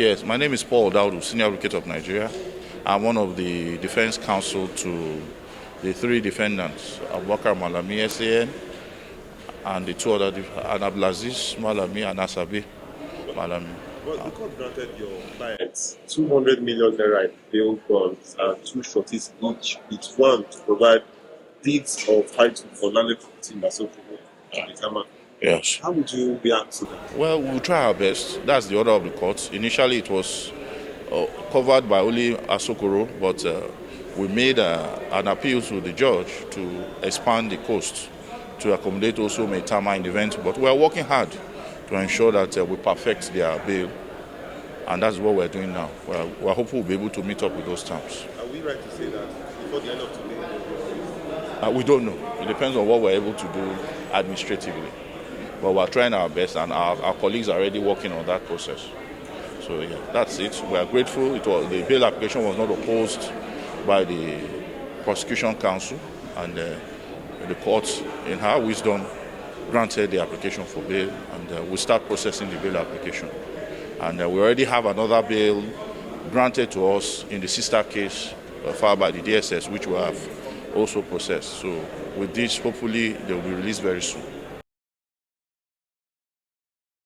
Yes, my name is Paul Daudu, Senior Advocate of Nigeria. I'm one of the defense counsel to the three defendants, Abubakar Malami, SAN, and the two other, Abdulaziz Malami and Asabi Malami. Well, the court granted your clients 200 million naira in bail bonds and two shorties each, with one to provide deeds of title for landed property in Masoko and Itama. Yes. How would you react to that? Well, we'll try our best. That's the order of the court. Initially, it was covered by only Asokoro, but we made an appeal to the judge to expand the coast to accommodate also Maitama in the event. But we are working hard to ensure that we perfect their bail, and that's what we're doing now. We're hopeful we'll be able to meet up with those terms. Are we right to say that before the end of today? We don't know. It depends on what we're able to do administratively. But we're trying our best, and our colleagues are already working on that process. So yeah, that's it. We are grateful. The bail application was not opposed by the prosecution counsel, and the court, in her wisdom, granted the application for bail, and we start processing the bail application. And we already have another bail granted to us in the sister case filed by the DSS, which we have also processed. So with this, hopefully, they will be released very soon.